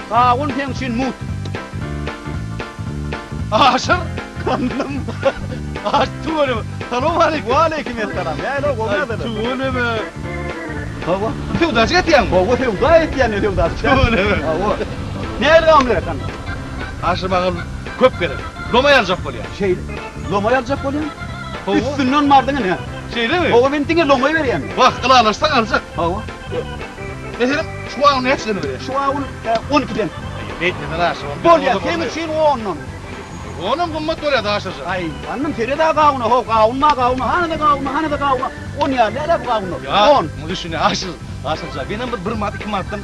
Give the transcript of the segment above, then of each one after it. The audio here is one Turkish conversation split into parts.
Kağun pençin mut. Aşır. Kandım. Aş tuğunu. Selam aleyküm. Aleyküm selam. Ya lo gomadı. Tuğunu mu? Hava. Tevdaş etiyen mi? Hava tevda etyen ne tevda. Tuğunu mu? Hava. Ne elgamlı kan? Aşır bağım köp gerek. Loma yazacak bol ya. Şey, lomay alacak bolyan. Hava. Üstünden vardın ne? Şey değil mi? Hava ben tine lomayı vereyim. Bak kılanırsan alacak. Hava. Mesela şu an ne hepsini veriyor. Şu an 12'den. Bekle lan aşır. Bolya temçin o onun. Onun kummat oraya da aşıracak. Ay, annem tere da kağuna, ho kağuna, hani da kağuna. On ya, ne de kağuna? Ya, On. bu düşüne aşır. Aşıracak. Benim bir mat, iki mattan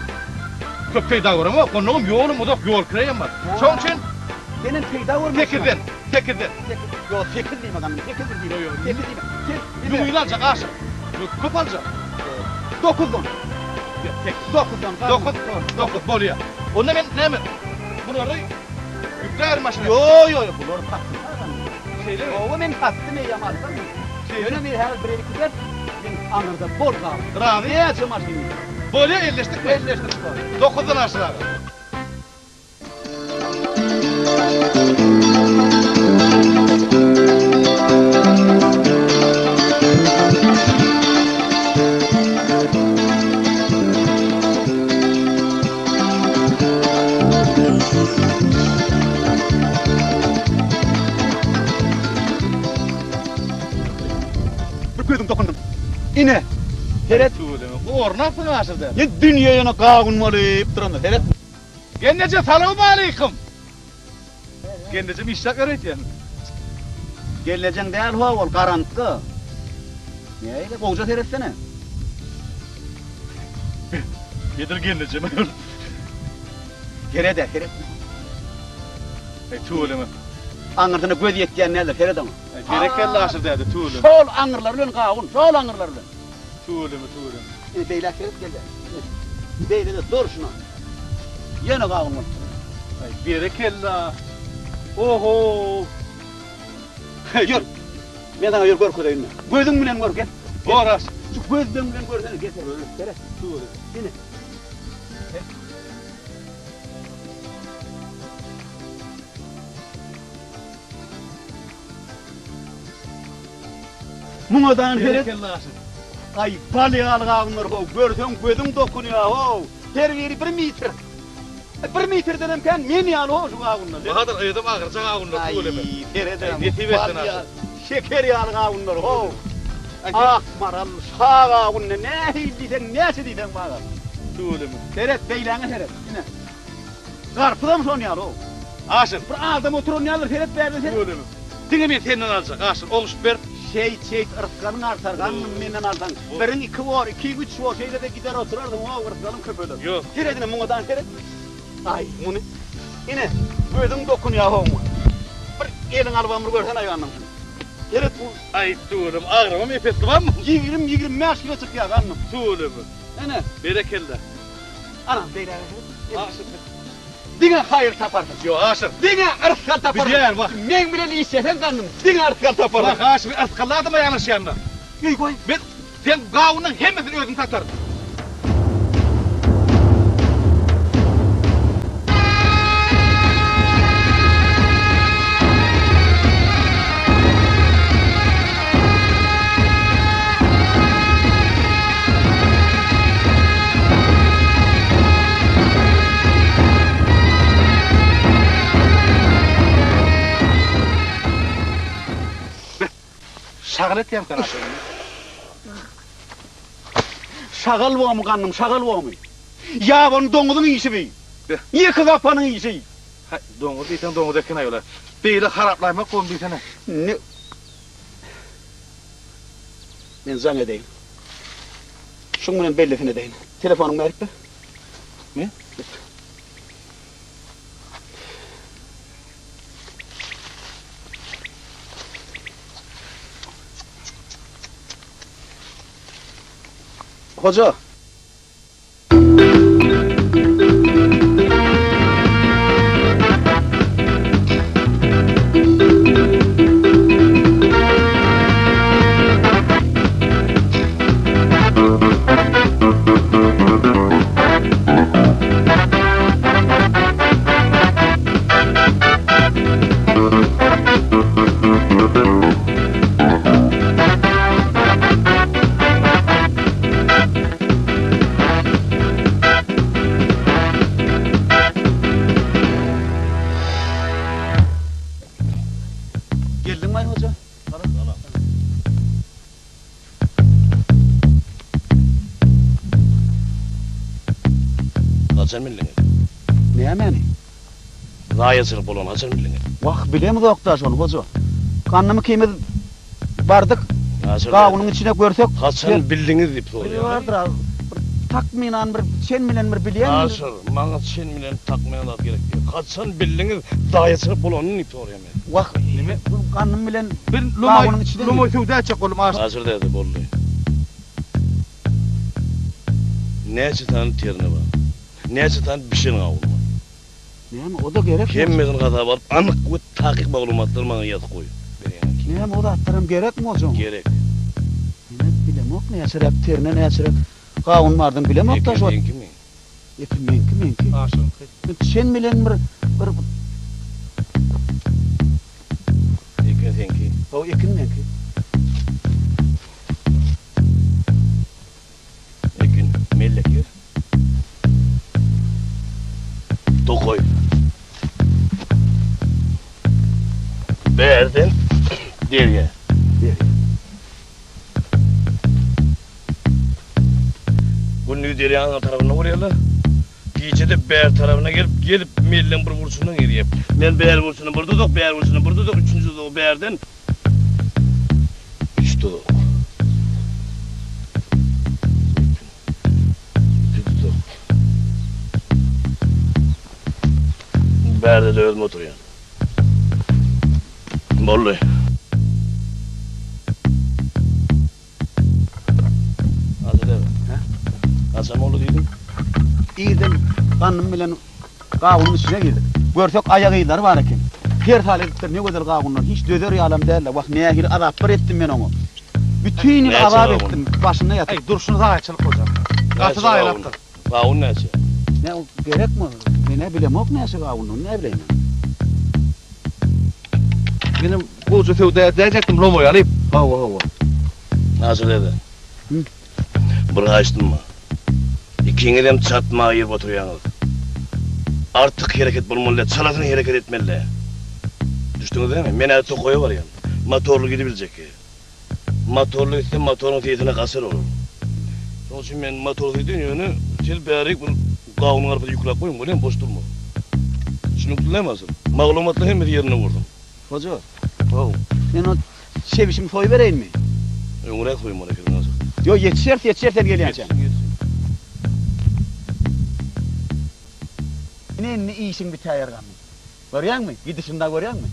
köp peyda görüm ama konum yoğunum o da yol kırayım var. Şoň için Senin peyda var mı? tekirden. Yok, tekir değil bakalım. Tekir değil. Yok. Tekir değil. Yumuyla alacak aşır. Köp alacak. 9'dan. Tek. 9'dan. 9 boluya. Onda ben ne mi? Bunları yükler maşına. Yo, bunlar taktım. Şey değil mi? O men taktım ya yamalsan. Öyle bir her bir gider. Ben anırda bol kaldım. Ravi. Ne çamaşır? Boluya elleştik mi? Elleştik. 9'dan aşağı. Bir gözüm dokundum. İne. Heret. Ornasın aşırda. Ya dünyaya kağunmalayıp duran. Heret. Kendece selamun aleyküm. Kendece bir işler öğretiyen. Geleceksin değil ho ol karanlıkta. Neyle boğaca teretsene. Yedir kendece mi? Heret. Tuğulemu. Anırtını göz yetken neler Heret ama. Gerek kelle aşırdaydı tuğulemu. Sol anırlarla kağun, sol anırlarla. Tuğulemu. Beyler Heret geldi. Beyler de dur şuna. Yine kağun var. Gerek kelle. Oho. Yürü. Ben sana yürü gör kodayım. Gözün bilen gör gel. Boras. Şu gözün bilen görsene getir öyle. Heret. Tuğulemu. Yine. Muğadan Gerek Heret. kelle aşır. Ay balyaal kağınlar ho. Görsen gözün dokunuyor ho. Her yeri 1 metre. 1 metre dedim kan men yal ho şu kağınlar. Bahadır ayıdım ağırca ağunlar tuğulemu. Ferede. Yeti versin aşır. Şeker yal kağınlar ho. Ah maral sağ kağın ne hildisen ne sediden bana. Tuğulemu. Feret beylana Feret. Yine. Karpıda son yal ho. Aşır. Bir adam oturun yalır Feret verdi sen. Tuğulemu. Dine ben senden alacak aşır. Oluşup ver. Şey ırkkanın artargan menden artan. Birin 2 var, 2-3 var şeyde de gider oturardım o ırkkanın köpölür. Yok. Feret'ine muğadan Feret. Ay bunu. Yine gözüm dokunuyor ho mu. Bir elin albamını görsen ayağınım. Feret bu. Ay tuğulemu ağrımam efetti var mı? 20-25 kilo çıkıyor kanım. Tuğulemu. Ene. Berekelle. Anam beyler. Aşır. Dine hayır taparsın. Yo aşır. Dine ırkkal taparsın. Bir yer bak. Men bile işlesen kanım. Dine ırkkal taparsın. Bak aşır bir ıskalladı mı yanlış yanına? Yuy koy. Ben sen gavunun hemmesini özün satarım. Şagalet yem kanatı. Şagal var mı kanım, şagal var mı? Ya bunun donuzun işi bey. Niye kafanın işi? Hay, doğru değilsen doğru dekine yola. Beyle haraplayma konu değilsene. Ne? Ben zannedeyim. Şunun bellefine deyim. Telefonum verip mi? Ne? Hoca. Hasan bildiğin. Ne meni? Dayasılık olan Hasan bildiğin. Vah bilem doktaş onu hoca. Kanımı kıymet bardık. Hasan. Kağunun içine görsek. Hasan bildiğiniz deyip Bir soruyor. vardır abi. Takminan bir sen bilen bir bilen. Hasan, bana sen bilen takmayan da gerek yok. Hasan bildiğiniz dayasılık olanın deyip soruyor men. Vah nime? Kanım bilen Bir Kağunun içine. lumoy tövde açacak oğlum ağaç. Hazır dedi bollu. Ne çıtan terine var. Ne çıtan bir şey olma. Ne o da gerek. Kemmedin kadar var. Anık ve takip malumatları bana yazıp koy. Ne o da atlarım gerek mi hocam? Gerek. Ne bilem ok ne yaşarap terine ne yaşarap. Kağun vardım bilem ok da şu. Ekin mi? Ekin menki. Ağaçın. Sen bilen bir Ekin senki. o ekin menki. Ekin mellek yer. Tokoy. Berden derye. Günlüğü deryanın tarafına vuruyorlar. Gece de Beğer tarafına gelip millen bir vursundan geriye. Ben Beğer vursundan bir tutuk, Beğer vursundan bir tutuk, üçüncü tutuk Beğer'den. Üç tutuk. İki tutuk. Beğer'de de ölüm oturuyor. Bollu. Hazır değil mi? Hasan oğlu dedim. İyiden kanım bilen kağunun içine girdik. Görsek ayak iyileri var ekin. Her talepler ne güzel kağunlar. Hiç döder yalam değerler. Bak nehir azap ettim ben onu. Bütün yıl Ne azap açın ettim. Başına yatıp. Ay durşunu da açılık hocam. Katı da aylattı. Kağun ne açı? Ne o gerek mi? Ben ne bileyim ok neyse kağunun ne bileyim. Benim koca tövde diyecektim lumoy alayım. Hava. Nasıl dedi? Hı. Bir açtın mı? İkini de çatma ayırıp oturuyorsunuz. Artık hareket bulmalı, salatını hareket etmeli. Düştünüz değil mi? Mene tokoyu var yani. Motorlu gidebilecek ki. Motorlu gitse motorun teyitine kasır olur. Onun için ben motorlu gittiğin yönü, sil beri kağunun arpada yüklep koyun, böyle boş durma. Şunu tutulamazsın. Mağlumatla hem yerine vurdum. Hoca. Oh. Ben o şevişimi soy vereyim mi? Ömreye koyun bana kırın nasıl? Yo yetişersen geleceğim. Ne iyisin bir tayar kanım. Görüyor musun? Gidişinde görüyor musun?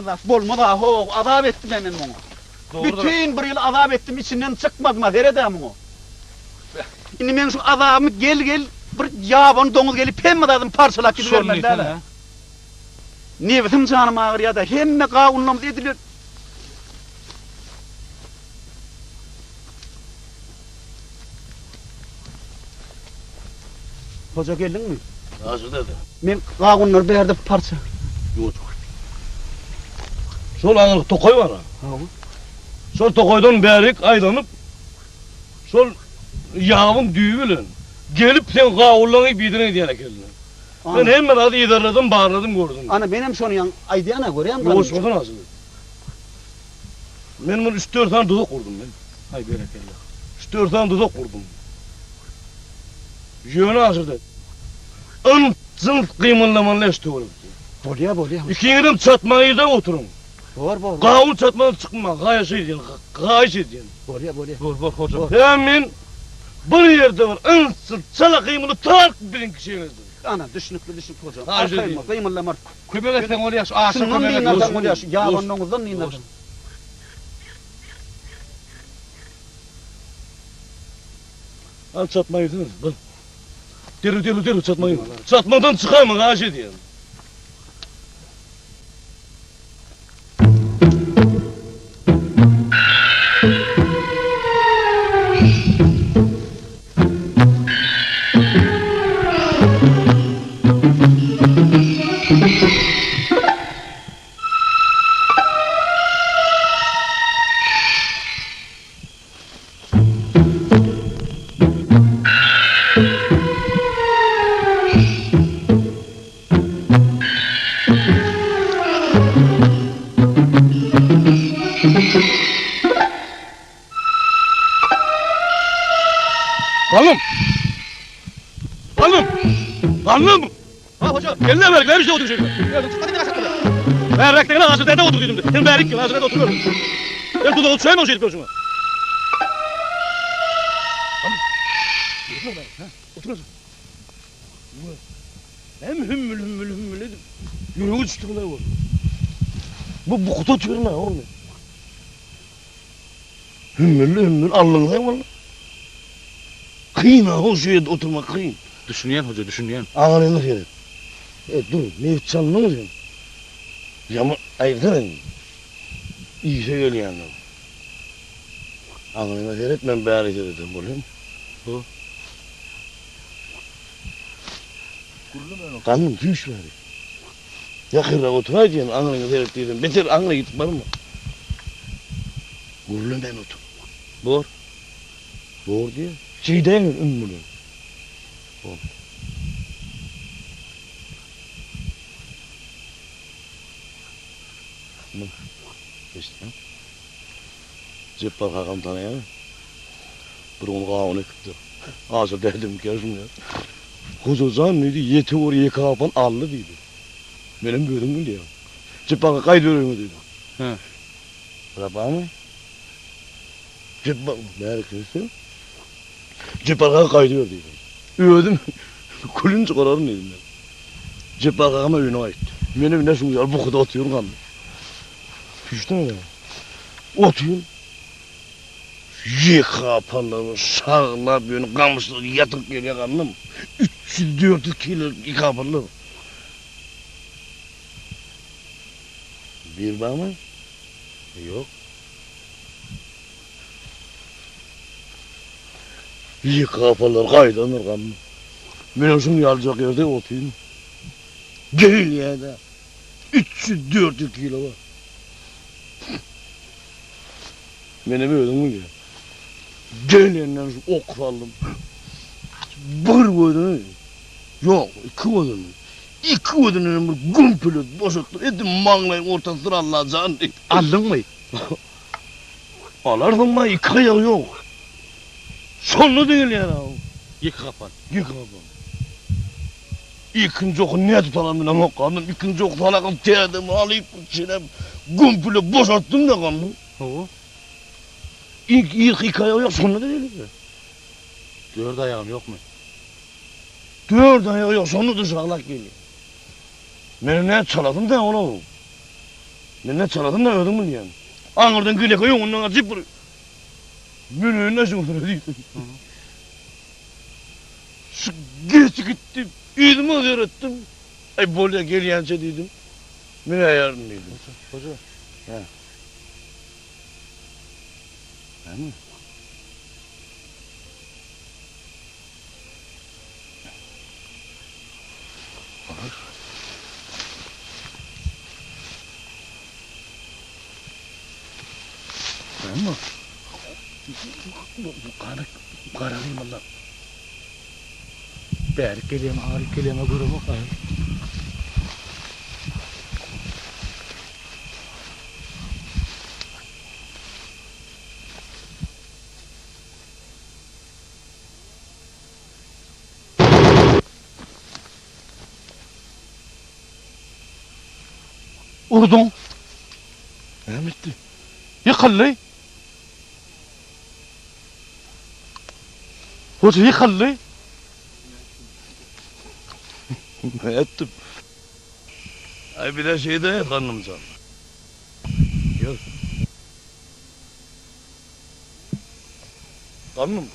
Allah bolmadı ho azap etti beni bunu. Bütün bir yıl azap ettim içinden çıkmadım nerede bunu? Şimdi ben şu azabımı gel bir yaban domuz gelip hem dadım parçalak gibi vermediler. Nefsim canım ağır ya da hem kavunlam dediler. Hoca geldin mi? Hazır dedi. Ben kavunları bir yerde parça. Yok. Sol ağırlık tokoy var ha. Sol tokoydan berik aylanıp sol yağın düğü bilen gelip sen gavurlanıp yedine diyene geldin. Ben hemen adı idarladım, bağırladım, gördüm. Ana benim şonu yan aydiyana göreyim. Yoğuz oradan nasıl? Ben bunu 3-4 tane dudak kurdum ben. Hay berekellah. 3-4 tane dudak kurdum. Yönü hazırdı. Ön sınıf kıymanlamanla işte olur. Bolya. İkinizden çatmayı da oturun. Bor. Kavun çatmadan çıkma, gayet şey diyen, gayet şey diyen. Bolya. Bor hocam. Hemen bir yerde var, ön sınıf çala kıymanı tak bilin kişinizdir. Ana düşünüklü hocam. Ha, şey Arkayma kıyımlamar. Kömek etsen oraya şu ağaçın Şunun kömek neyin etsen. adam oluyor? Yağvanlığınızdan neyin adam? Al çatmayı yediniz, bak. Deri çatmayı. Çatmadan çıkayım, gayet şey diyen. Hanım! Ha hocam. Geline ver, ver işte otur şöyle. Gördüm çıkmadı bir aşağıda. Ben reklamın ağzı nerede oturduydum? Sen berik ki ağzı nerede oturuyordun? Ben tutup söyleme o şeyi gözüme. Hanım! Otur otur. Hem hümmül edip yürüyü çıktığına var. Bu kutu tüyürme oğlum. Hümmül allığına var. Kıyın ha o şeye oturmak kıyın. Düşünüyen hoca düşünüyen. Ağrını verin. Dur, mevcut çalınır mı? Yama, ayırsana. İyi şey geliyor yani. Ağrını verin, ben bari dedim, bulayım. Bu. Kanım tüyüş var. Yakırda oturacaksın, ağrını verin dedim. Beter ağrına gidip var mı? Gurulun ben otur. Bor. Doğru diye. Şey değil mi, ümmülü? Doğru. İşte. Cep var kakam tanıyan. Bir onu kağını kıptı. Ağzı derdim gözüm ya. Huzuzan neydi? Yeti oraya kapan allı dedi. Benim bölüm mü diyor. Cep var kaydırıyor mu dedi. He. Bırak mı? Cep var. Merkezde. Cep var kaydırıyor dedi. Ödüm. Kulün çıkararım dedim ben. Cep var kakama önüne ait. Benim ne şunu bu kadar atıyorum kanım. Pişti mi? Oturuyorum. Yıka panları sağla böyle kamışlı yatıp geliyor kanım. 300-400 kilo yıka panları. Bir bağ mı? Yok. Yıka panları kaydanır kanım. Ben şunu yalacak yerde oturayım. Gel ya da. 300-400 kilo var. Beni böyle mi diyor? Gelenden şu okralım. Bir kodunu. Yok, iki kodunu. İki kodunu bir gumpülüt boşalttı. Edim mağlayın ortasını Allah'ın diye. Aldın mı? Alardın mı? İki ayağı yok. Sonlu değil yani. Yık kapan. Yıkama. İkinci oku ne tutalım ben ama kanım. İkinci oku talakım terdim alayıp içine gumpülüt boşalttım da kanım. O. İlk hikaye yok sonunda değil mi? 4 ayağım yok mu? 4 ayağı yok sonunda da sağlak geliyor. Ben ne çaladım da onu. Ben ne çaladım da öldüm mü diyen. Anırdan güle koyun ondan acıp vuruyor. Beni nasıl oturuyorsun? Şu geç gittim. İdimi öğrettim. Ay bolya geliyence dedim. Ben ayarım dedim. Hoca. He. He mi? Ama bu kanı kararayım Allah. Berik geleyim, ağrık geleyim, görüm o. Urdun. Ne bitti? Yıkıllı. Hoca yıkıllı. Ne ettim? Ay bir de şeyde et karnımıza. Gör. Karnım.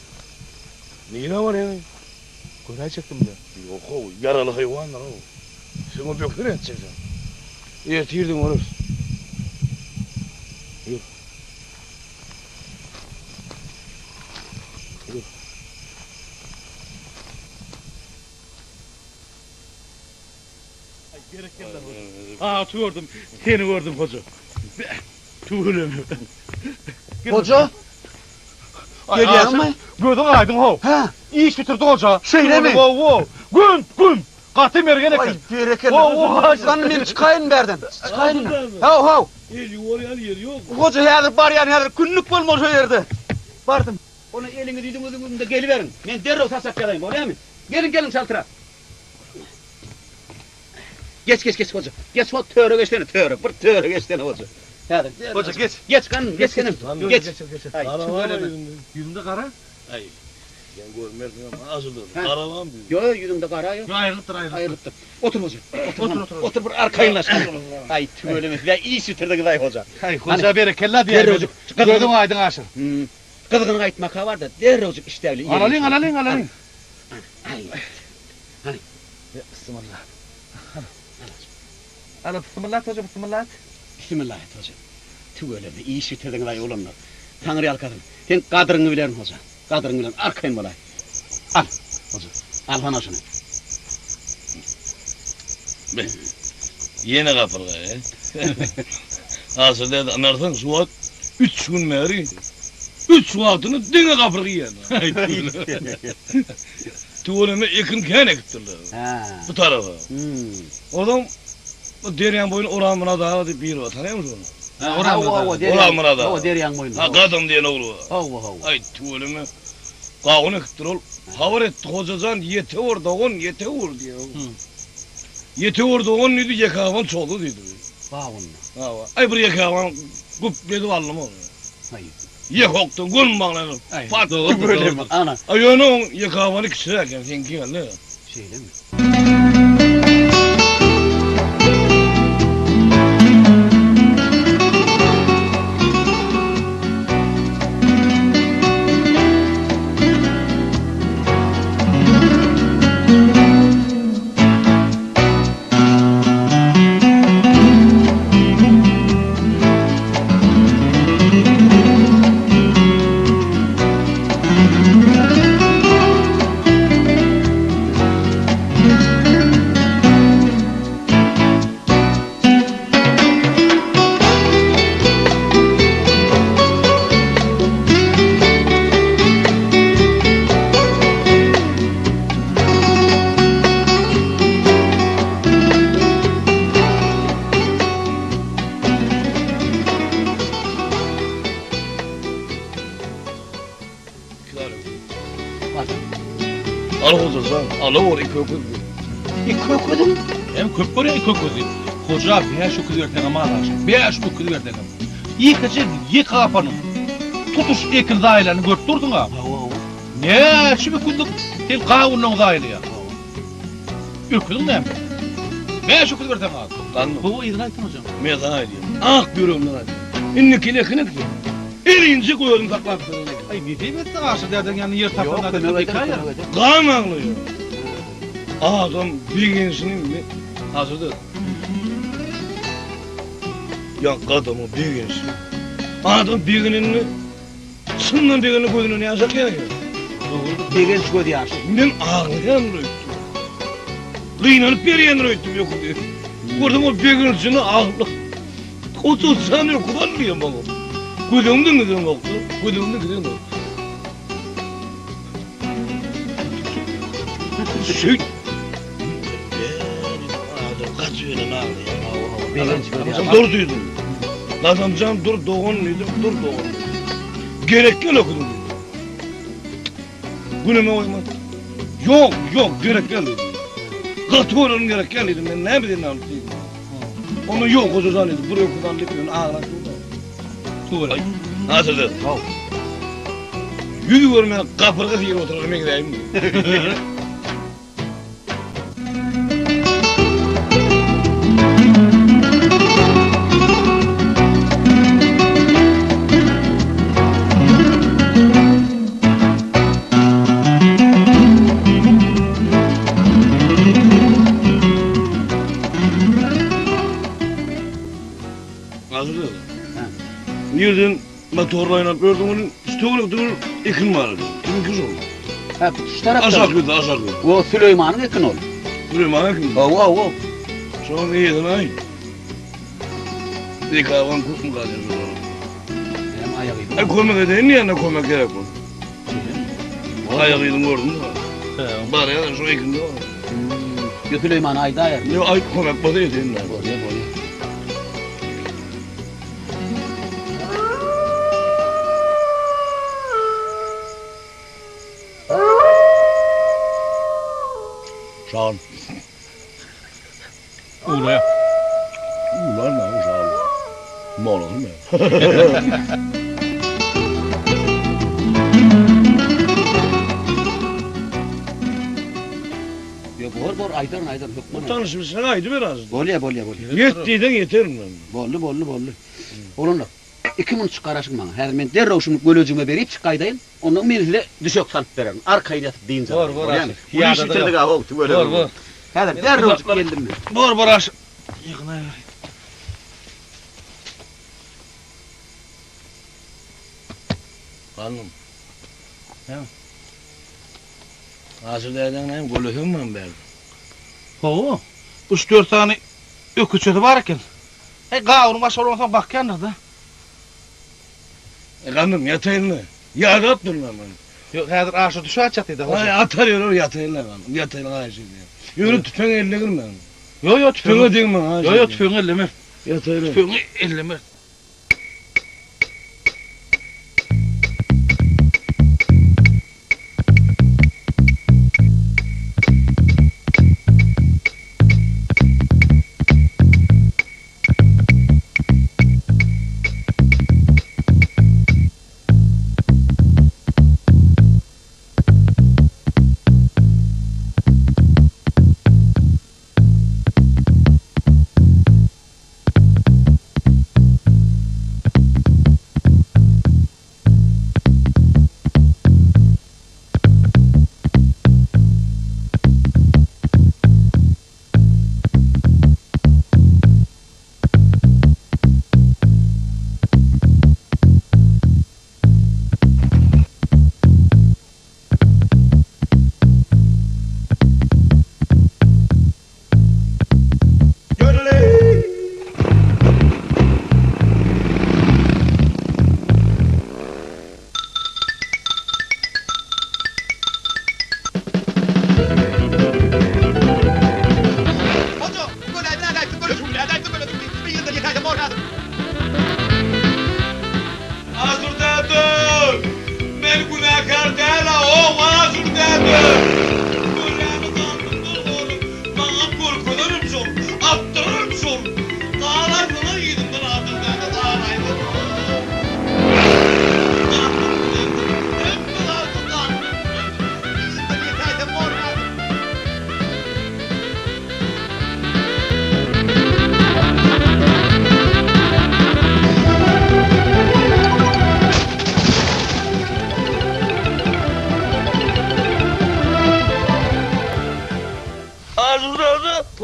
Neyine var yani? Koray çektim de. Yok o yaralı hayvanlar o. Sen o bökleri edeceksin. Ertirdin olur. Yürü. Yürü. Aa gördüm. Seni gördüm hoca. Tuğulum. Hoca, geliyor mu? Gözün aydın ho. Ha, İş bitirdin hoca. Şeyle mi? Gün. Katı mergen vay ekin. berekeli. Oo, Lan men çıkayın berden. Çıkayın. Hav. El yuvarlayan yer yok. Hoca hazır bar yani hazır günlük bolmaz o yerde. Bardım. Onu elini düdüğünüzde geliverin. Men derrov tasap gelayım, oraya mı? Gelin saltıra. Geç hoca. Geç o töre geçtene töre. Bir töre geçtene hoca. Hadi. Hoca geç. Geç kanım, geç kanım. Geç. Ay, Karavan şöyle mi? yüzünde. Yüzünde kara. Ay. Ben görmezdim ama azıldım. Ha. Karavan büyüdü. Yo yüzünde kara yok. Ayrılıp. Ayrılıp. Otur hoca. Otur. Otur bir arkayınlaş. Ay tümeleme. Ve iyi sütürdü gıday hoca. Hay hoca berekella diye. Derre hocam. Gözün aydın aşır. Kızgın aytmak var da derre hocam iştevli. Alalın. Ay. Bismillah. Ala bismillah hoca bismillah. Bismillah et hocam. Tümeleme. İyi sütürdü gıday olanlar. Tanrı alkadım. Sen kadrını bilerim hoca. Kadrını bilerim. Arkayın balay. Al hocam. Al bana şunu. Yine kapırga ya. Aslında anlarsan suat 3 gün meri. 3 suatını dine kapırga yiyen. Tuvaleme yakın kene gittiler. Ha. Bu tarafa. Oradan o deryan boyun oramına daha bir var. Tanıyor musun onu? Oramına da. O deryan boyunda. Ha kadın diyen oğlu var. Hava. Ay tuvaleme. Kağını gittir ol. Havar etti hocacan yete orada on yete vur diye. Yete orada on neydi yakavan çolu dedi. Hava. Ay bir yakavan kup bedi varlı mı? Hayır. Ye hoktun gün bağlanır. Ay, Pat doğru, böyle doğru. Ana. Ay onun yakavanı kişilerken sen ki geldi. Şeyle mi? Al hocacan, al or iki okul. Köküdüm. Hem köp var ya köp gözü. Hoca 5 okul verten ama alaş. 5 okul verten. Yıkıcı yık apanın. Tutuş ekin dailerini götürdün ha. Hava. Ne şu kundu tel kavunun daile ya. Ürküdün ne? 5 okul verten ha. Lan Bu idin aytın hocam. meydan ediyor. Ah görüyorum lan. İnni kile kınak diyor. Elinci koyalım taklak. Ay ne diyeyim etsin aşı derden yani yer Yok, tapında da kömür hikaye. Kan ağlıyor. Adam bir gençinin mi? Hazırdır. Ya adamı bir gençsin. Adam bir gününü sından bir günü koyduğunu ne yazık ya. Degen çıkıyor diye aşı. Ben ağlayan röydüm. Kıynanıp bir yan röydüm yok diyor. Gördüm o bir gün içinde ağla. Koçu sanıyor kullanmıyor bana. Gülündün gidin oldu. Gülündün gidin oldu. Süt. Kaç öyle lan ya. Dur duydum. Lazımcan dur doğun dedim. Dur doğun. Gerekli okudum. Günüme uymadı. Yok gerekli dedim. Katı oranın gerekli dedim. Ben ne bileyim anlatayım. Onu yok o zannedip buraya okudan dikmiyorsun ağına tuğla. Ay, nasıl dedi? Yüzü görmeyen kapırga fiil oturalım ben gideyim. Nasıl dedi? Nereden motorla oynap gördüm onun stoluk dur ikin vardı. Kimin kız oldu? Ha, şu tarafta. Aşağı kıydı. O Süleyman'ın yakın ol. Süleyman'a kim? O. Sonra iyiydin ay. Bir kahvan kurt mu kalacağız o zaman? Benim ayağıydı. Koymak edeyim niye ne koymak gerek o? Ayağıydın gördün mü? Bari ya da şu ikinde var. Süleyman ayda ayar. Ne ay koymak bada edeyim lan. Boya. Sağ ol. Uğraya. Ulan ne sağ ol. Mola değil mi? Ya bor aydan hükmü. Tanışmış sen aydı biraz. Bolya. Yettiydin yeterim ben. Bollu. Olunla. 2000 çıkarasın bana. Her men derrow şunu gölöcüme berip çıkaydayın. Onun menizle düşök salıp vererim. Arkayı yatıp deyin zaten. Bor. Yani. Bu işi bitirdik ha oldu böyle. Bor. Hadi derrow geldim ben. Bor aş. Yıkına ya. Kanım. Ya. Hazır derden neyim? Gülühüm ben ben. Ho. 3-4 tane öküçötü var ekan. Gavurun başı olmasa bak yanına da. Kanım yatayın mı? Yarat durma ben. Yok hazır aşı düşü açatıydı Ay hoca. atar yürür yatayın lan kanım. Yatayın lan şey diye. Yürü tüfen eline girme. Yo Tüfeğe tüfeği. değil mi ha? Yo tüfeği elleme. Yatayın. Tüfeği elleme.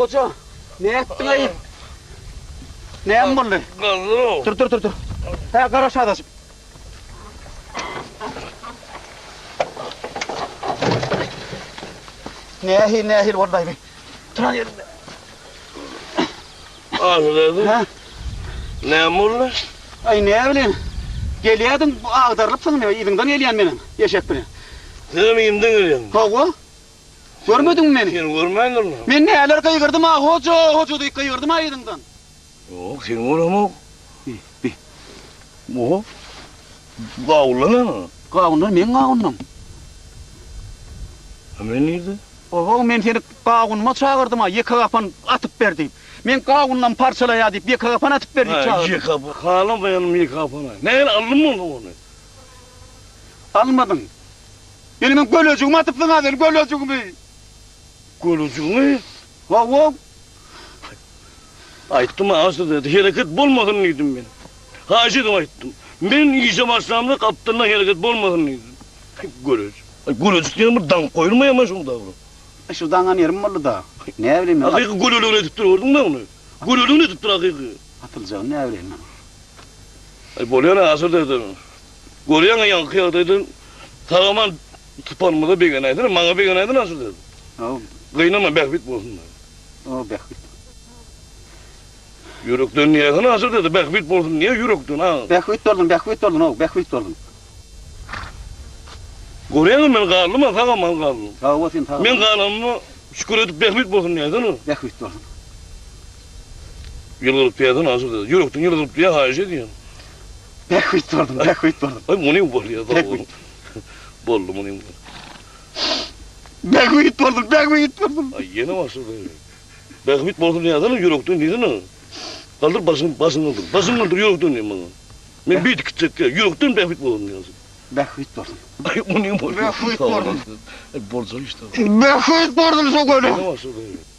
Hoca, ne ettin ayıp? Ne yapmalı? Dur. Ha, karaş adasım. Nehil vallahi be. Turan yerinde. Ağzı dedi. Ha? Ne mullu? Ay ne bileyim. Geliyordun ağdarılıpsın ne izinden geliyen benim eşek bile. Demeyimden geliyorum. Hava. Görmedin mi beni? Sen görmeyin onu. Men neler kıygırdım ha hoca deyip kıygırdım ha izinden. Yok sen uğramam. Bir. O. Bağulana. Kağunlar men kağunlam. Hemen neydi? Oho men seni kağunma çağırdım ha yıka kapan atıp verdim. Men kağunlam parçalaya deyip yıka kapan atıp verdim çağırdım. Yıka bu. Halam bayanım yıka kapana. Ne aldın mı onu? Almadın. Yani men gölöcüğümü atıp sana dedim gölöcüğümü. Gülücüğünü. Hava. Ayttım ağzı dedi. Hareket bulmadın neydim ben. Hacıdım ayttım. Ben iyice başlamda kaptanla hareket bulmadın neydim. Gülücük. Gülücük diye mi dan koyulmayamaz onu davru. Şuradan anıyorum malı da. Ne bileyim ben. Hakiki gülülüğünü tutturuyordun mu onu? Gülülüğünü tuttur hakiki. Atılacağım ne bileyim ben. Bolyan asır dedin. Goryan yankıya dedin. Tağaman tıpanımı da beğeneydin. Bana beğeneydin asır dedin. O Kıynama bekbit bolsun. bekbit. Yürüktün niye kana asır dedi. Bekbit bolsun niye yürüktün ha? Bekbit oldun o bekbit oldun. Goryan ben karlı mı? Tağaman karlı. Hava sen tamam. Ben karlımı şükür edip bekbit bolsun niye dedin. Bekbit oldun. Yıldırıp diyedin asır dedi. Yürüktün yıldırıp diye hacı diyen. Bekbit oldun. Ay bu ne bol ya? Bekbit. Bollu mu ne bol? Bekbit oldun. Ay yine mi asır dedi. Bekbit bolsun niye dedin. Yürüktün dedin. Kaldır basın kaldır. Basın kaldır yürüktün diye bana. Ben bir tıkıt yürüktün bekbit bolsun diye. Bekbit oldun. Ay bu ne bol? Bekbit oldun. Bolsa işte. Bekbit oldun çok öyle. Ne asır dedi.